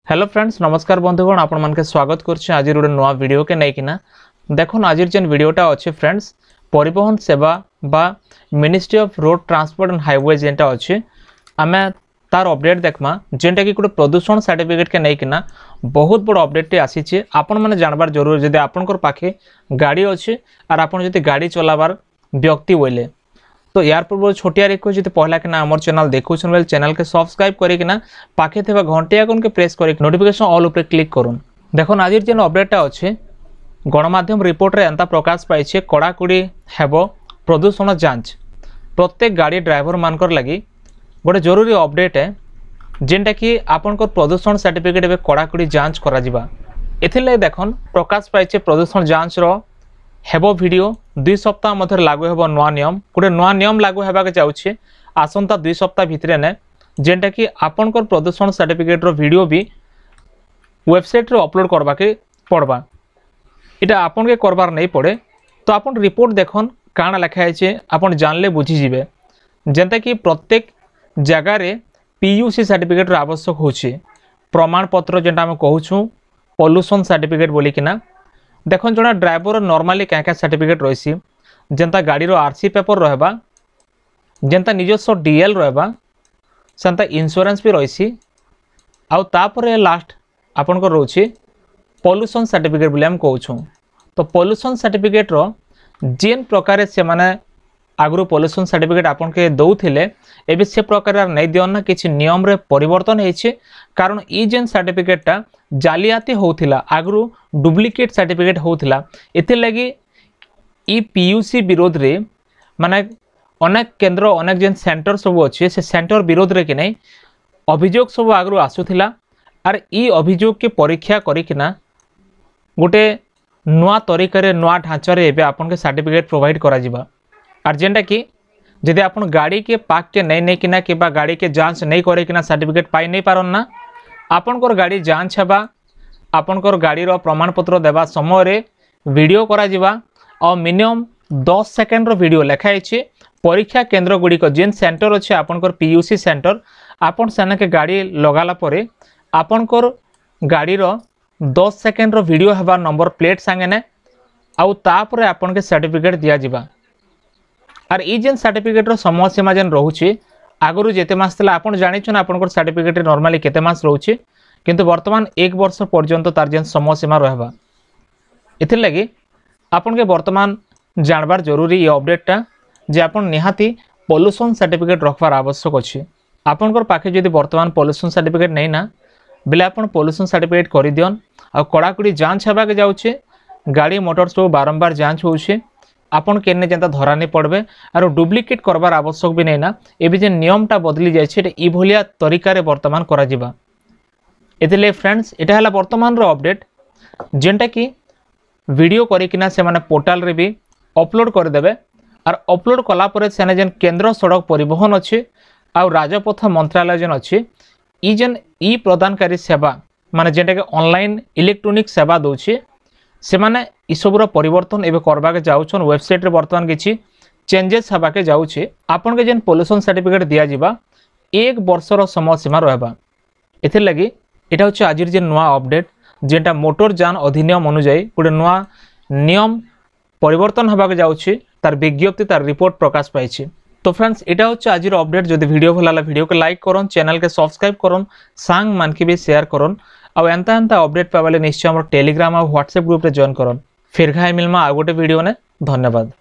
Hello friends नमस्कार बंधुगण आपण मानके स्वागत करछि आज गोटे नया वीडियो के नैकिना देखो आज जेन वीडियोटा अच्छे फ्रेंड्स परिवहन सेवा बा ministry of road transport and highway जेनटा अच्छे आम तार अपडेट देखमा जेनटा कि गोटे प्रदूषण सर्टिफिकेट के नैकिना बहुत बड़ अपडेट आसी आपण मैंने जानबार जरूर जदि आपनकर पाखे गाड़ी अच्छे और आपन जदि गाड़ी चलाबार व्यक्ति बोले तो यार पूर्व छोटिया रिक्वेस्ट जो पहला कि आमर चैनल देखुन बेले चैनल के सब्सक्राइब करना पाखे थे घंटे आइकन के प्रेस कर नोटिफिकेशन ऑल उपर क्लिक करूँ। देखो आज जेन अपडेटा अच्छे गणमाध्यम रिपोर्ट रे एंता प्रकाश पाई कड़ाकड़ी हेब प्रदूषण जांच प्रत्येक गाड़ी ड्राइवर मानकर लगी गोटे जरूरी अपडेट है जेनटा कि आपनकर प्रदूषण सर्टिफिकेट ए कड़ाकड़ी जांच करा एथिले देखन प्रकाश पाई प्रदूषण जांच रो हेबो वीडियो 2 सप्ताह मध्य लागू हेबो नवा नियम गोटे नवा नियम लागू हेबाके जाउछे आसंता 2 सप्ताह भितरे ने जेनटा कि आपनकर प्रदूषण सर्टिफिकेट रो वीडियो भी वेबसाइट रे अपलोड करबाके पड़बा इटा आपन के करबार नहीं पड़े तो आपन रिपोर्ट देखन काना लिखा है आपन जानले बुझी जिवे जेनता कि प्रत्येक जगह रे पीयूसी सर्टिफिकेट रो आवश्यक होछि प्रमाण पत्र जेनटा हम कहूछु पोल्यूशन सर्टिफिकेट बोली किना देखो जो ड्राइवर नॉर्मली क्या क्या सर्टिफिकेट रही जेनता गाड़ी रो आरसी पेपर रहबा जेनता निजस्व डीएल रहबा सेनता इंश्योरेंस भी रही आउ तापर लास्ट आपन को रोची पोल्यूशन सर्टिफिकेट बोली हम कहूँ तो पोल्यूशन सर्टिफिकेट रो जेन प्रकार से माने आगु पोल्यूशन सर्टिफिकेट आपन के दौले एबे से प्रकार नहीं दियन ना किसी नियम रे परिवर्तन होइछे कारण ई जेन सर्टिफिकेटा जालियाती होउथिला आगु डुप्लिकेट सर्टिफिकेट होउथिला एते लगी ई पीयूसी विरोध रे माने अनेक केंद्र अनेक जेन सेंटर सब अच्छे से सेंटर विरोध रे कि नहीं अभियोग सब आगु आसुथिला आर ई अभियोग के परीक्षा करिकिना गोटे नुआ तरीका नुआ ढांचा रे एबे आपन के सर्टिफिकेट प्रोवाइड करा जिबा और जेनटा कि जदि आपन गाड़ी के पाक के नहीं किना कि गाड़ी के जांच नहीं करे किना सर्टिफिकेट पाई नहीं पारन ना आपनकर गाड़ी जांच हेबा आपनकर गाड़ी रो प्रमाण पत्र देवा समय रे वीडियो करा जिबा और मिनिमम 10 सेकंड रो वीडियो लिखा है परीक्षा केंद्र गुड़ी को जेन सेंटर अच्छे आपनकर पीयूसी सेंटर आपन सेना के गाड़ी लगाला परे आपनकर गाड़ी रो 10 सेकंड रो वीडियो हेबा नंबर प्लेट संगे ने आउ तापर आपन के सर्टिफिकेट दिया जिबा और ई जेन सर्टिफिकेट रो समय सीमा जेन रहउछि आगुरु जेते मास तला आपन जानि छन आपनकर सर्टिफिकेट नॉर्मली केते मास रहउछि किंतु वर्तमान 1 वर्ष पर्यंत तार जेन समय सीमा रहबा एथिर लागि आपन के वर्तमान जानबार जरूरी ये अपडेटटा जे आपन निहाती पोल्यूशन सर्टिफिकेट रखबार आवश्यक अछि आपनकर पाखे जदि वर्तमान पोल्यूशन सर्टिफिकेट नहीं ना बेले आपन पोल्यूशन सर्टिफिकेट करि दियन आ कड़ाकड़ी जांच हेबा के जाउछि गाड़ी मोटर सब बारंबार जांच होउछि आपन केने जेंता धरा नहीं पड़बे और डुप्लिकेट करबार आवश्यक भी नहीं ना एबे जे नियमटा बदली जाइछे ई भलिया तरीका रे वर्तमान करा जिबा एथिले फ्रेंड्स एटा हला वर्तमान रो अपडेट जेंटा कि वीडियो करिकिना से माने पोर्टल रे भी अपलोड कर देबे और अपलोड कला परे सेने जेन केंद्र सड़क परिवहन अच्छे आ राजपथ मंत्रालय जेन अच्छे ई जेन ई प्रदानकारी सेवा माने जेंटा कि ऑनलाइन इलेक्ट्रॉनिक सेवा दोछे से माने इसबुर परिवर्तन एवं करवाके जाउछन वेबसाइट रे वर्तमान किछि चेंजेस हबाके जाउछे आपन के जेन पोल्यूशन सर्टिफिकेट दिया जिबा 1 वर्षर समय सीमा रहबा एथिर लागि एटा होछ आजिर जे नवा अपडेट जेंटा मोटर यान अधिनियम अनुसार गोटे नवा नियम परिवर्तन हबाके जाउछे तार विज्ञप्ति तार रिपोर्ट प्रकाश पाइछे तो फ्रेंड्स एटा होछ आजिर अपडेट जदि वीडियो भल लागला वीडियो के लाइक करन चैनल के सब्सक्राइब करन सांग मान के भी शेयर करन और एंता अपडेट पाइबा निश्चय हमर टेलीग्राम और व्हाट्सएप ग्रुप रे जॉइन करन फिर घाय मिलमा आ गोटे वीडियो ने धन्यवाद।